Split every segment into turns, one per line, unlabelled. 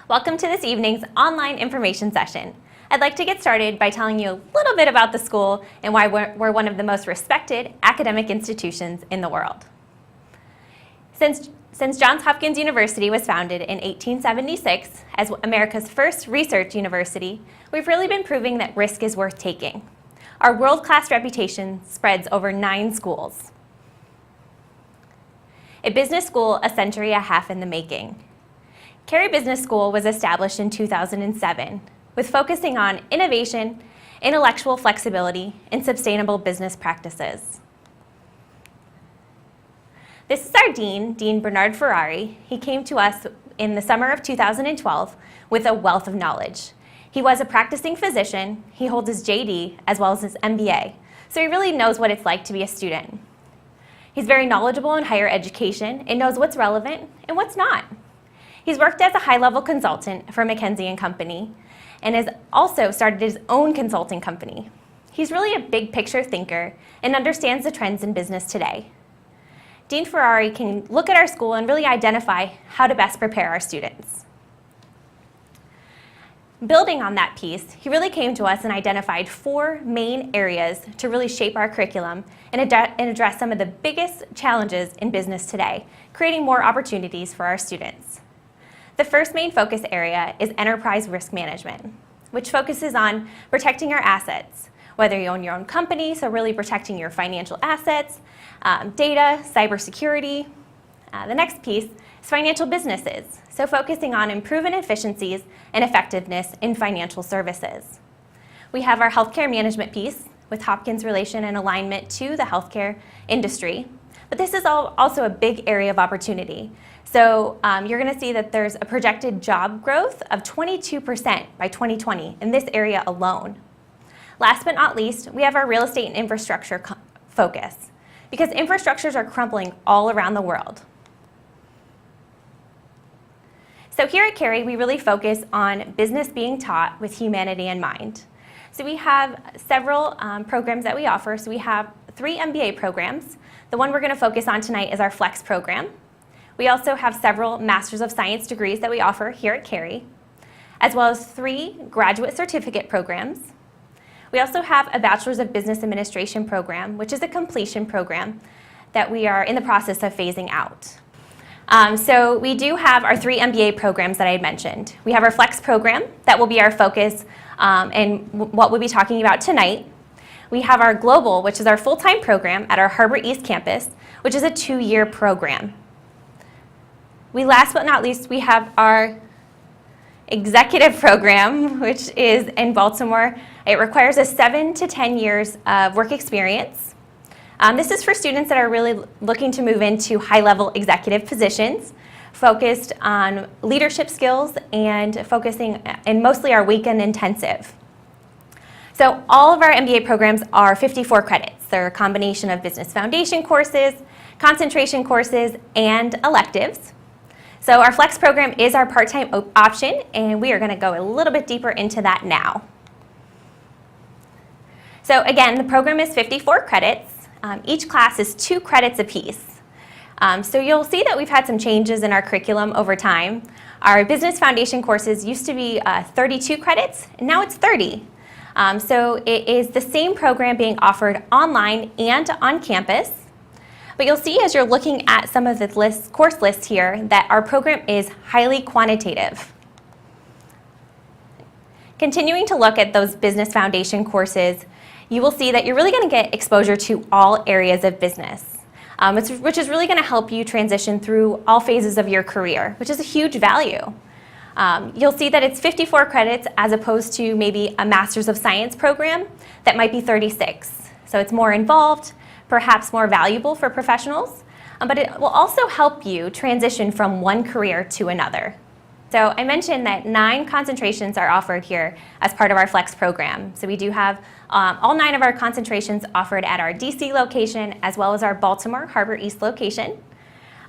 Welcome to this evening's online information session. I'd like to get started by telling you a little bit about the school and why we're one of the most respected academic institutions in the world. Since Johns Hopkins University was founded in 1876 as America's first research university, we've really been proving that risk is worth taking. Our world-class reputation spreads over 9 schools. A business school a century and a half in the making. Carey Business School was established in 2007 with focusing on innovation, intellectual flexibility, and sustainable business practices. This is our dean, Dean Bernard Ferrari. He came to us in the summer of 2012 with a wealth of knowledge. He was a practicing physician, he holds his JD as well as his MBA, so he really knows what it's like to be a student. He's very knowledgeable in higher education and knows what's relevant and what's not. He's worked as a high-level consultant for McKinsey & Company and has also started his own consulting company. He's really a big picture thinker and understands the trends in business today. Dean Ferrari can look at our school and really identify how to best prepare our students. Building on that piece, he really came to us and identified 4 main areas to really shape our curriculum and address some of the biggest challenges in business today, creating more opportunities for our students. The first main focus area is enterprise risk management, which focuses on protecting our assets, whether you own your own company, so really protecting your financial assets, data, cybersecurity. The next piece is financial businesses, so focusing on improving efficiencies and effectiveness in financial services. We have our healthcare management piece with Hopkins' relation and alignment to the healthcare industry, but this is also a big area of opportunity. So you're going to see that there's a projected job growth of 22% by 2020 in this area alone. Last but not least, we have our real estate and infrastructure focus, because infrastructures are crumbling all around the world. So here at Carey, we really focus on business being taught with humanity in mind. So we have several programs that we offer. So we have 3 MBA programs. The one we're going to focus on tonight is our Flex program. We also have several Masters of Science degrees that we offer here at Carey, as well as 3 graduate certificate programs. We also have a Bachelor's of Business Administration program, which is a completion program that we are in the process of phasing out. So we do have our 3 MBA programs that I had mentioned. We have our Flex program, that will be our focus and what we'll be talking about tonight. We have our Global, which is our full-time program at our Harbor East campus, which is a 2-year program. Last but not least, we have our executive program, which is in Baltimore. It requires a 7 to 10 years of work experience. This is for students that are really looking to move into high-level executive positions, focused on leadership skills and focusing in mostly our weekend intensive. So all of our MBA programs are 54 credits. They're a combination of business foundation courses, concentration courses, and electives. So our Flex program is our part-time option, and we are going to go a little bit deeper into that now. So again, the program is 54 credits. Each class is 2 credits apiece. So you'll see that we've had some changes in our curriculum over time. Our business foundation courses used to be 32 credits, and now it's 30. So it is the same program being offered online and on campus. But you'll see as you're looking at some of the course lists here that our program is highly quantitative. Continuing to look at those business foundation courses, you will see that you're really going to get exposure to all areas of business, which is really going to help you transition through all phases of your career, which is a huge value. You'll see that it's 54 credits as opposed to maybe a Master's of Science program that might be 36. So it's more involved, perhaps more valuable for professionals, but it will also help you transition from one career to another. So I mentioned that 9 concentrations are offered here as part of our Flex program. So we do have all 9 of our concentrations offered at our DC location as well as our Baltimore Harbor East location.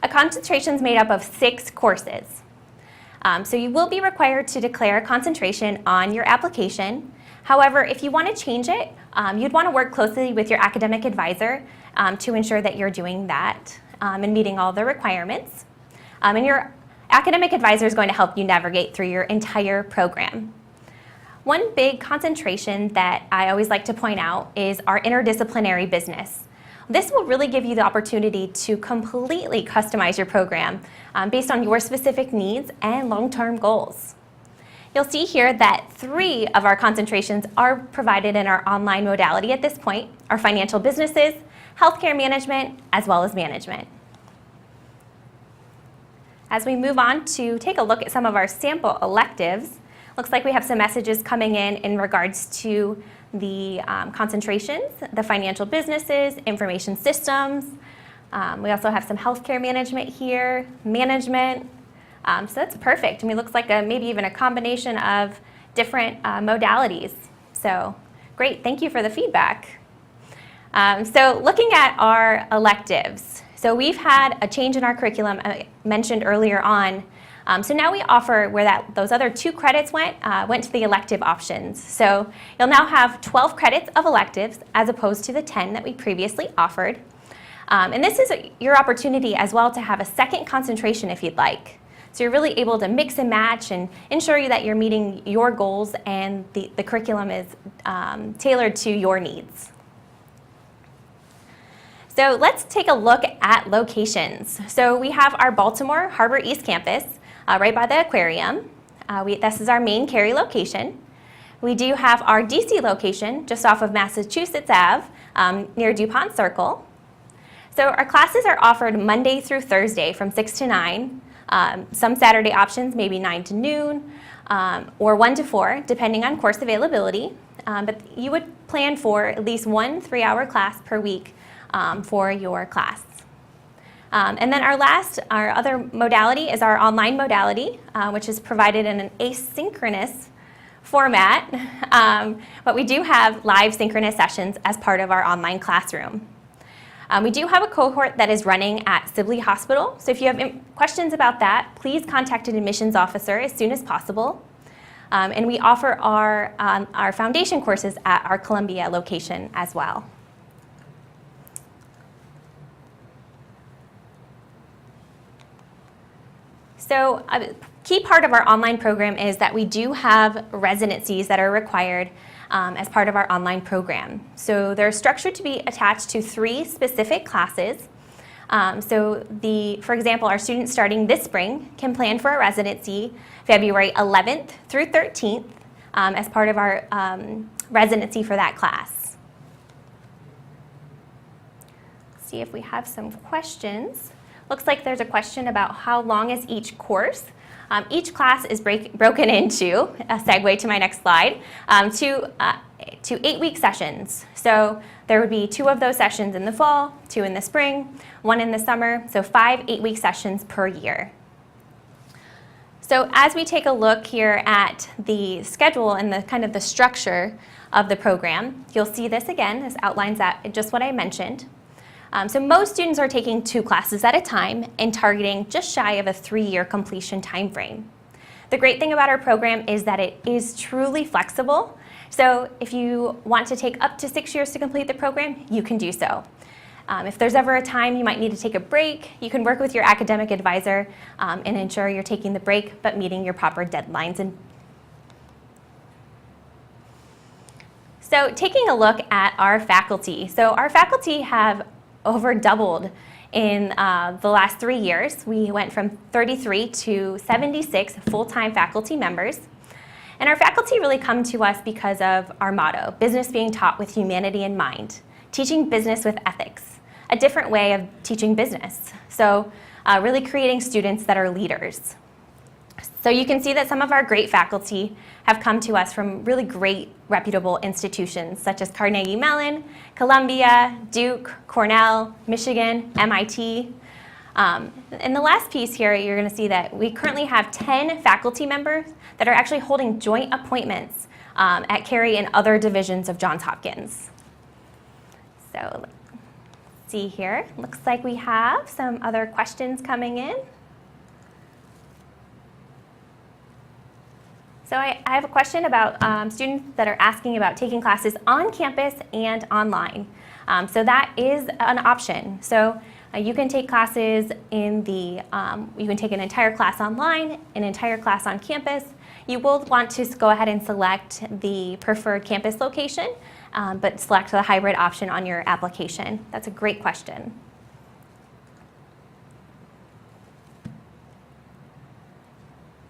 A concentration is made up of 6 courses. So you will be required to declare a concentration on your application. However, if you want to change it, you'd want to work closely with your academic advisor to ensure that you're doing that and meeting all the requirements. And your academic advisor is going to help you navigate through your entire program. One big concentration that I always like to point out is our interdisciplinary business. This will really give you the opportunity to completely customize your program based on your specific needs and long-term goals. You'll see here that 3 of our concentrations are provided in our online modality at this point: our financial businesses, healthcare management, as well as management. As we move on to take a look at some of our sample electives, looks like we have some messages coming in regards to the concentrations, the financial businesses, information systems. We also have some healthcare management here, management. So that's perfect. I mean, it looks like maybe even a combination of different modalities. So great, thank you for the feedback. So looking at our electives, so we've had a change in our curriculum I mentioned earlier on. So now we offer where those other 2 credits went to the elective options. So you'll now have 12 credits of electives as opposed to the 10 that we previously offered. And this is your opportunity as well to have a second concentration if you'd like. So you're really able to mix and match and ensure that you're meeting your goals and the curriculum is tailored to your needs. So let's take a look at locations. So we have our Baltimore Harbor East campus right by the aquarium. This is our main Carey location. We do have our DC location just off of Massachusetts Ave near DuPont Circle. So our classes are offered Monday through Thursday from 6 to 9. Some Saturday options, maybe 9 to noon or 1 to 4, depending on course availability. But you would plan for at least 1 3-hour class per week for your class. And then our other modality is our online modality, which is provided in an asynchronous format. But we do have live synchronous sessions as part of our online classroom. We do have a cohort that is running at Sibley Hospital. So if you have questions about that, please contact an admissions officer as soon as possible. And we offer our foundation courses at our Columbia location as well. So a key part of our online program is that we do have residencies that are required as part of our online program. So they're structured to be attached to 3 specific classes. For example, our students starting this spring can plan for a residency February 11th through 13th as part of our residency for that class. Let's see if we have some questions. Looks like there's a question about how long is each course. Each class is broken into, a segue to my next slide, to 8-week sessions. So there would be 2 of those sessions in the fall, 2 in the spring, 1 in the summer, so 5 8-week sessions per year. So as we take a look here at the schedule and the kind of the structure of the program, you'll see this again. This outlines just what I mentioned. So most students are taking 2 classes at a time and targeting just shy of a 3-year completion time frame. The great thing about our program is that it is truly flexible. So if you want to take up to 6 years to complete the program, you can do so. If there's ever a time you might need to take a break, you can work with your academic advisor and ensure you're taking the break but meeting your proper deadlines. So taking a look at our faculty. So our faculty have over doubled in the last 3 years. We went from 33 to 76 full-time faculty members. And our faculty really come to us because of our motto, business being taught with humanity in mind, teaching business with ethics, a different way of teaching business. So really creating students that are leaders. So you can see that some of our great faculty have come to us from really great reputable institutions such as Carnegie Mellon, Columbia, Duke, Cornell, Michigan, MIT. In the last piece here, you're going to see that we currently have 10 faculty members that are actually holding joint appointments at Carey and other divisions of Johns Hopkins. So let's see here. Looks like we have some other questions coming in. So I have a question about students that are asking about taking classes on campus and online. So that is an option. So You can take classes in the, you can take an entire class online, an entire class on campus. You will want to go ahead and select the preferred campus location, but select the hybrid option on your application. That's a great question.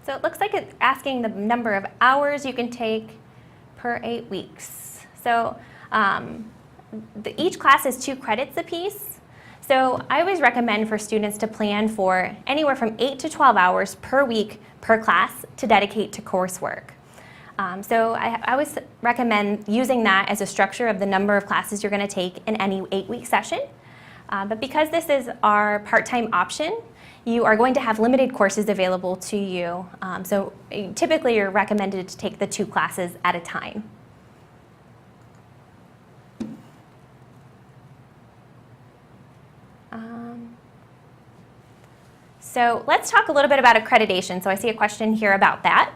So it looks like it's asking the number of hours you can take per 8 weeks. So each class is 2 credits apiece. So I always recommend for students to plan for anywhere from 8 to 12 hours per week per class to dedicate to coursework. So I always recommend using that as a structure of the number of classes you're going to take in any 8-week session. But because this is our part-time option, you are going to have limited courses available to you. So typically you're recommended to take the 2 classes at a time. So let's talk a little bit about accreditation. So I see a question here about that.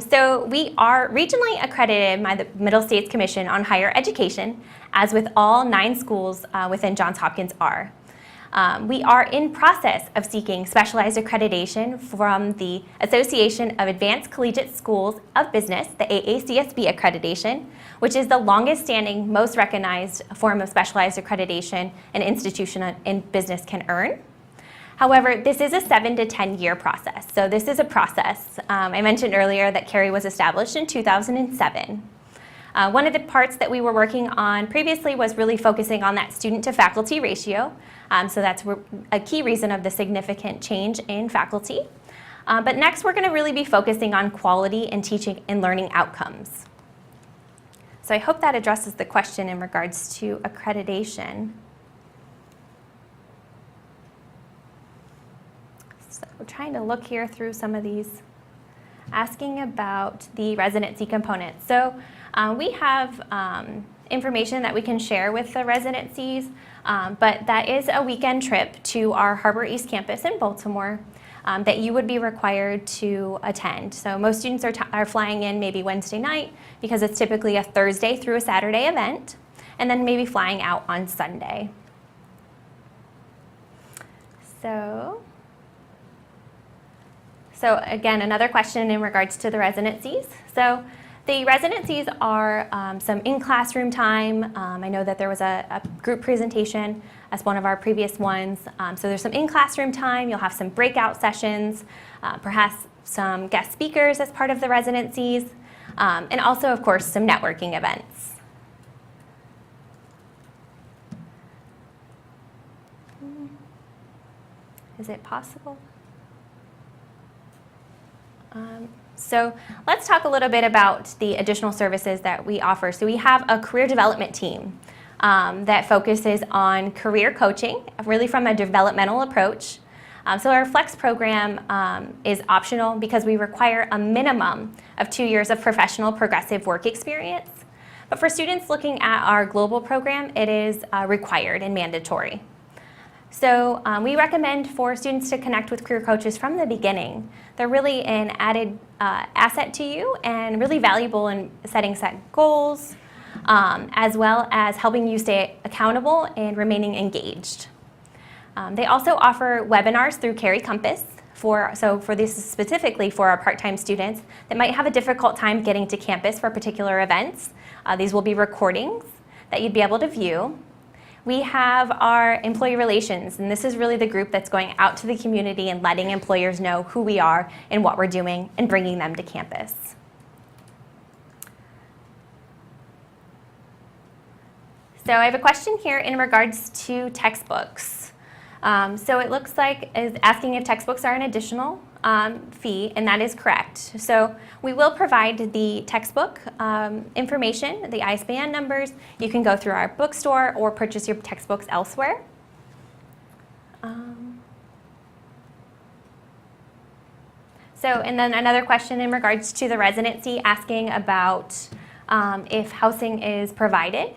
So we are regionally accredited by the Middle States Commission on Higher Education, as with all 9 schools within Johns Hopkins are. We are in process of seeking specialized accreditation from the Association of Advanced Collegiate Schools of Business, the AACSB accreditation, which is the longest standing, most recognized form of specialized accreditation an institution in business can earn. However, this is a 7 to 10 year process. So this is a process. I mentioned earlier that Carey was established in 2007. One of the parts that we were working on previously was really focusing on that student to faculty ratio. So that's a key reason of the significant change in faculty. But next we're going to really be focusing on quality and teaching and learning outcomes. So I hope that addresses the question in regards to accreditation. So we're trying to look here through some of these, asking about the residency component. So we have information that we can share with the residencies, but that is a weekend trip to our Harbor East campus in Baltimore that you would be required to attend. So most students are flying in maybe Wednesday night because it's typically a Thursday through a Saturday event, and then maybe flying out on Sunday. So again, another question in regards to the residencies. So the residencies are some in-classroom time. I know that there was a group presentation as one of our previous ones. So there's some in-classroom time. You'll have some breakout sessions, perhaps some guest speakers as part of the residencies, and also, of course, some networking events. Is it possible? So let's talk a little bit about the additional services that we offer. So we have a career development team that focuses on career coaching, really from a developmental approach. So our Flex program is optional because we require a minimum of 2 years of professional progressive work experience. But for students looking at our global program, it is required and mandatory. So we recommend for students to connect with career coaches from the beginning. They're really an added asset to you and really valuable in setting set goals, as well as helping you stay accountable and remaining engaged. They also offer webinars through Carey Compass. For this specifically for our part-time students that might have a difficult time getting to campus for particular events. These will be recordings that you'd be able to view. We have our employee relations, and this is really the group that's going out to the community and letting employers know who we are and what we're doing and bringing them to campus. So I have a question here in regards to textbooks. So it looks like it's asking if textbooks are an additional fee, and that is correct. So we will provide the textbook information, the ISBN numbers. You can go through our bookstore or purchase your textbooks elsewhere. And then another question in regards to the residency, asking about if housing is provided.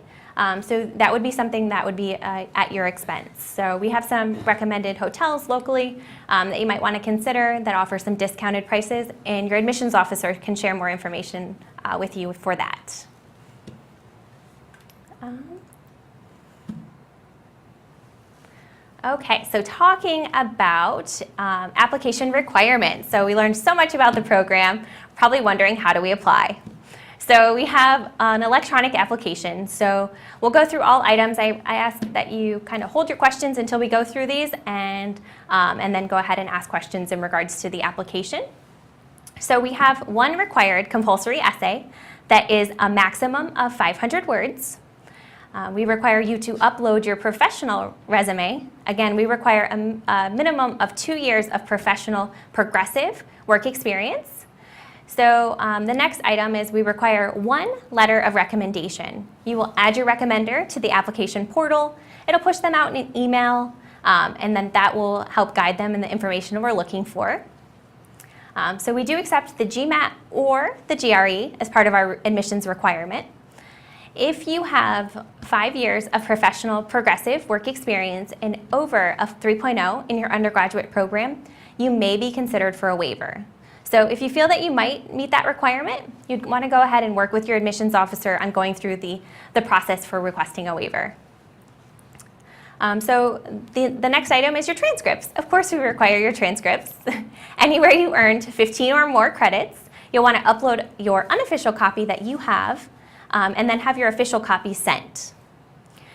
So that would be something that would be at your expense. So we have some recommended hotels locally that you might want to consider that offer some discounted prices, and your admissions officer can share more information with you for that. Okay, so talking about application requirements. So we learned so much about the program, probably wondering how do we apply. So we have an electronic application. So we'll go through all items. I ask that you kind of hold your questions until we go through these and then go ahead and ask questions in regards to the application. So we have one required compulsory essay that is a maximum of 500 words. We require you to upload your professional resume. Again, we require a minimum of 2 years of professional progressive work experience. So the next item is we require one letter of recommendation. You will add your recommender to the application portal. It'll push them out in an email, and then that will help guide them in the information we're looking for. So we do accept the GMAT or the GRE as part of our admissions requirement. If you have 5 years of professional progressive work experience and over a 3.0 in your undergraduate program, you may be considered for a waiver. So if you feel that you might meet that requirement, you'd want to go ahead and work with your admissions officer on going through the process for requesting a waiver. So the next item is your transcripts. Of course, we require your transcripts. Anywhere you earned 15 or more credits, you'll want to upload your unofficial copy that you have, and then have your official copy sent.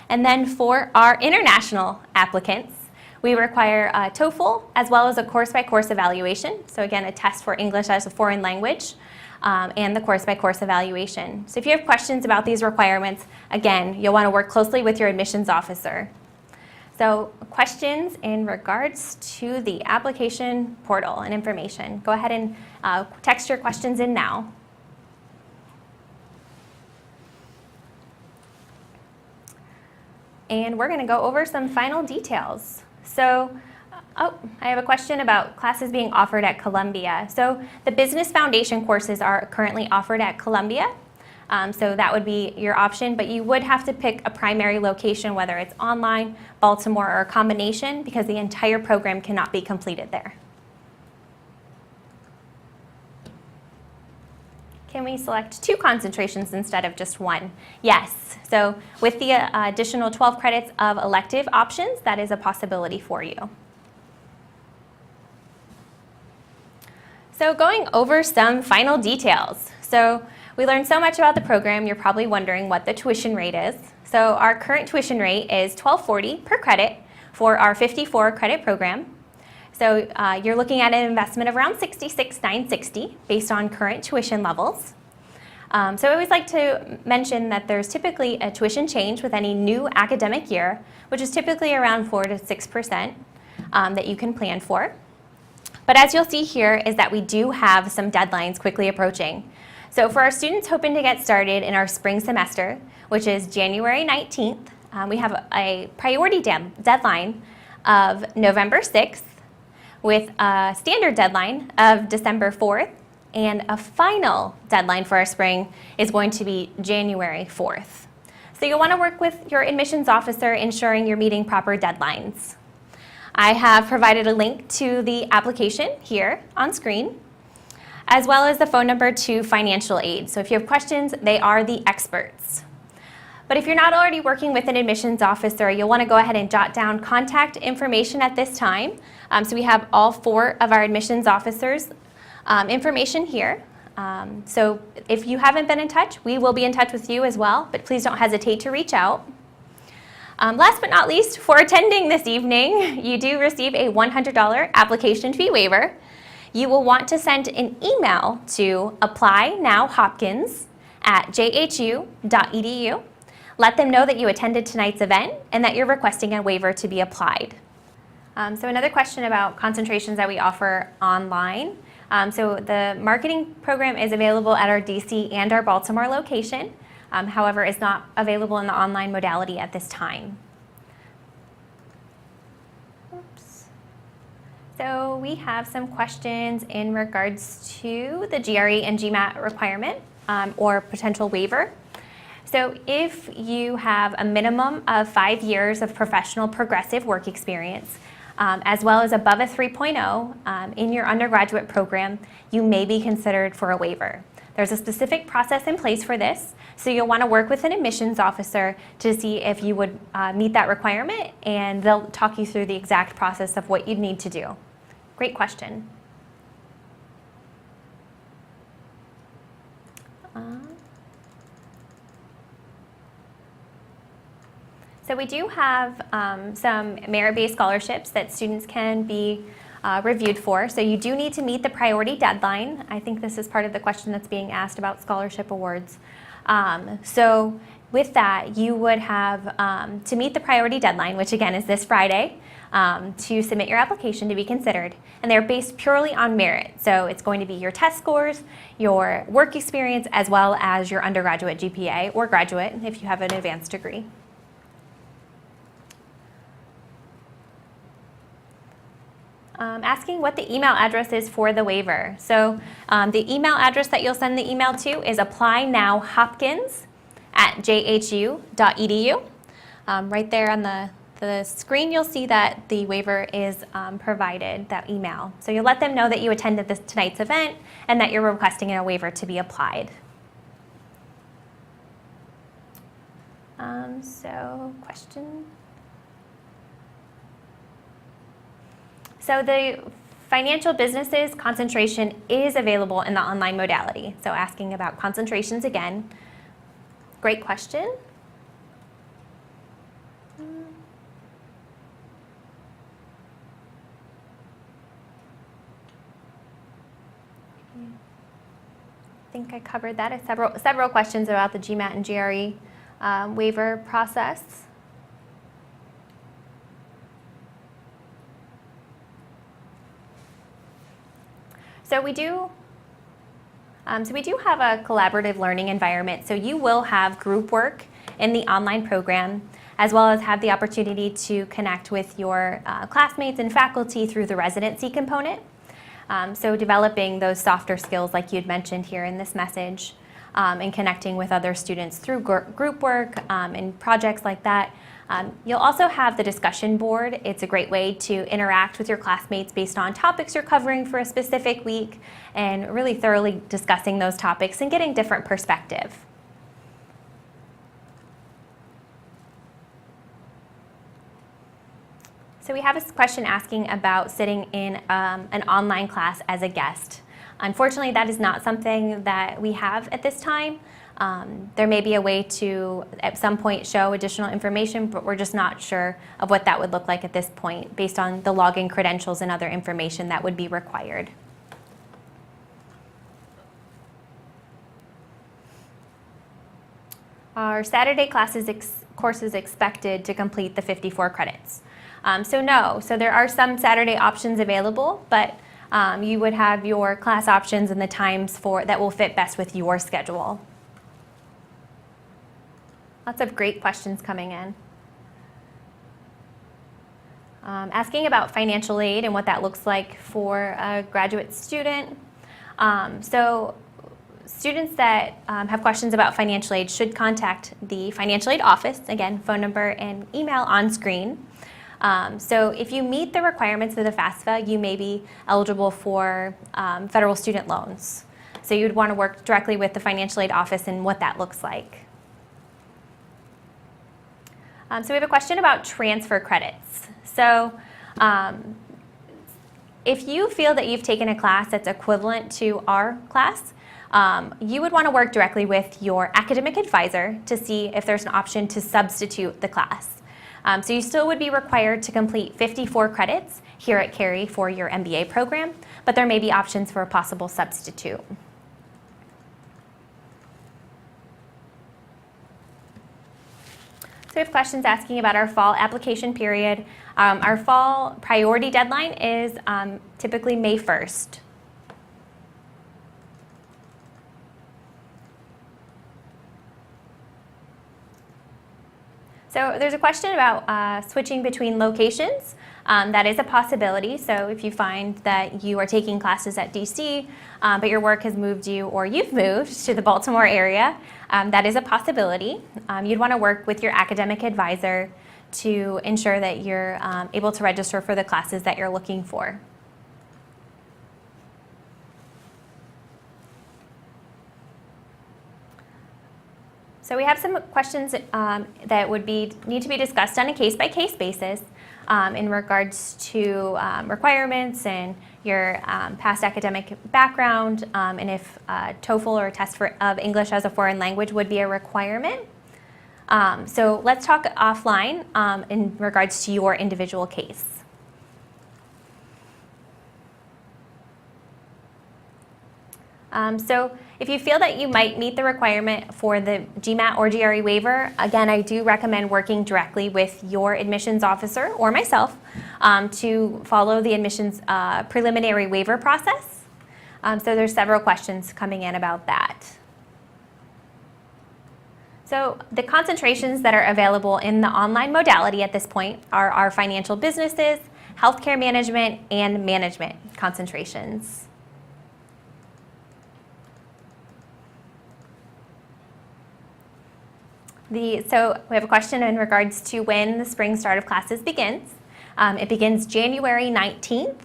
And then for our international applicants, we require a TOEFL as well as a course-by-course evaluation. So again, a test for English as a foreign language and the course-by-course evaluation. So if you have questions about these requirements, again, you'll want to work closely with your admissions officer. So questions in regards to the application portal and information, go ahead and text your questions in now. And we're going to go over some final details. So, I have a question about classes being offered at Columbia. So the Business Foundation courses are currently offered at Columbia. So that would be your option, but you would have to pick a primary location, whether it's online, Baltimore, or a combination, because the entire program cannot be completed there. Can we select 2 concentrations instead of just 1? Yes. So with the additional 12 credits of elective options, that is a possibility for you. So going over some final details. So we learned so much about the program, you're probably wondering what the tuition rate is. So our current tuition rate is $12.40 per credit for our 54 credit program. So you're looking at an investment of around $66,960 based on current tuition levels. So I always like to mention that there's typically a tuition change with any new academic year, which is typically around 4 to 6% that you can plan for. But as you'll see here is that we do have some deadlines quickly approaching. So for our students hoping to get started in our spring semester, which is January 19th, we have a priority deadline of November 6th, with a standard deadline of December 4th, and a final deadline for our spring is going to be January 4th. So you'll want to work with your admissions officer ensuring you're meeting proper deadlines. I have provided a link to the application here on screen, as well as the phone number to financial aid. So if you have questions, they are the experts. But if you're not already working with an admissions officer, you'll want to go ahead and jot down contact information at this time. So we have all 4 of our admissions officers' information here. So if you haven't been in touch, we will be in touch with you as well, but please don't hesitate to reach out. Last but not least, for attending this evening, you do receive a $100 application fee waiver. You will want to send an email to apply-now-hopkins@jhu.edu. Let them know that you attended tonight's event and that you're requesting a waiver to be applied. So another question about concentrations that we offer online. So the marketing program is available at our DC and our Baltimore location. However, it's not available in the online modality at this time. Oops. So we have some questions in regards to the GRE and GMAT requirement or potential waiver. So if you have a minimum of 5 years of professional progressive work experience, as well as above a 3.0 in your undergraduate program, you may be considered for a waiver. There's a specific process in place for this, so you'll want to work with an admissions officer to see if you would meet that requirement, and they'll talk you through the exact process of what you'd need to do. Great question. So we do have some merit-based scholarships that students can be reviewed for. So you do need to meet the priority deadline. I think this is part of the question that's being asked about scholarship awards. So with that, you would have to meet the priority deadline, which again is this Friday, to submit your application to be considered. And they're based purely on merit. So it's going to be your test scores, your work experience, as well as your undergraduate GPA or graduate if you have an advanced degree. Asking what the email address is for the waiver. So the email address that you'll send the email to is applynowhopkins@jhu.edu. Right there on the screen, you'll see that the waiver is provided, that email. So you'll let them know that you attended tonight's event and that you're requesting a waiver to be applied. So question. So the financial businesses concentration is available in the online modality. So asking about concentrations again. Great question. I think I covered that. Several questions about the GMAT and GRE waiver process. So we do have a collaborative learning environment. So you will have group work in the online program, as well as have the opportunity to connect with your classmates and faculty through the residency component. So developing those softer skills like you'd mentioned here in this message, and connecting with other students through group work and projects like that. You'll also have the discussion board. It's a great way to interact with your classmates based on topics you're covering for a specific week and really thoroughly discussing those topics and getting different perspective. So we have a question asking about sitting in an online class as a guest. Unfortunately, that is not something that we have at this time. There may be a way to, at some point, show additional information, but we're just not sure of what that would look like at this point based on the login credentials and other information that would be required. Are Saturday courses expected to complete the 54 credits? So no. So there are some Saturday options available, but you would have your class options and the times that will fit best with your schedule. Lots of great questions coming in. Asking about financial aid and what that looks like for a graduate student. So students that have questions about financial aid should contact the financial aid office. Again, phone number and email on screen. So if you meet the requirements of the FAFSA, you may be eligible for federal student loans. So you'd want to work directly with the financial aid office and what that looks like. So we have a question about transfer credits. So if you feel that you've taken a class that's equivalent to our class, you would want to work directly with your academic advisor to see if there's an option to substitute the class. So you still would be required to complete 54 credits here at Carey for your MBA program, but there may be options for a possible substitute. So we have questions asking about our fall application period. Our fall priority deadline is typically May 1st. So there's a question about switching between locations. That is a possibility. So if you find that you are taking classes at DC, but your work has moved you, or you've moved to the Baltimore area, that is a possibility. You'd want to work with your academic advisor to ensure that you're able to register for the classes that you're looking for. So we have some questions that would need to be discussed on a case-by-case basis in regards to requirements and your past academic background, and if TOEFL or a test of English as a foreign language would be a requirement. So let's talk offline in regards to your individual case. So if you feel that you might meet the requirement for the GMAT or GRE waiver, again, I do recommend working directly with your admissions officer or myself to follow the admissions preliminary waiver process. So there's several questions coming in about that. So the concentrations that are available in the online modality at this point are our financial businesses, healthcare management, and management concentrations. So we have a question in regards to when the spring start of classes begins. It begins January 19th.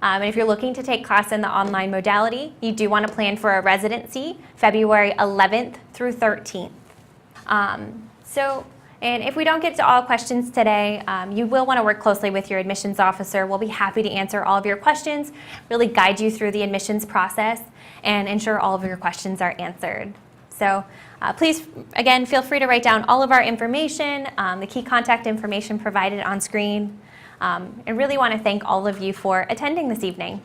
And if you're looking to take class in the online modality, you do want to plan for a residency February 11th through 13th. And if we don't get to all questions today, you will want to work closely with your admissions officer. We'll be happy to answer all of your questions, really guide you through the admissions process, and ensure all of your questions are answered. So please, again, feel free to write down all of our information, the key contact information provided on screen, and really want to thank all of you for attending this evening.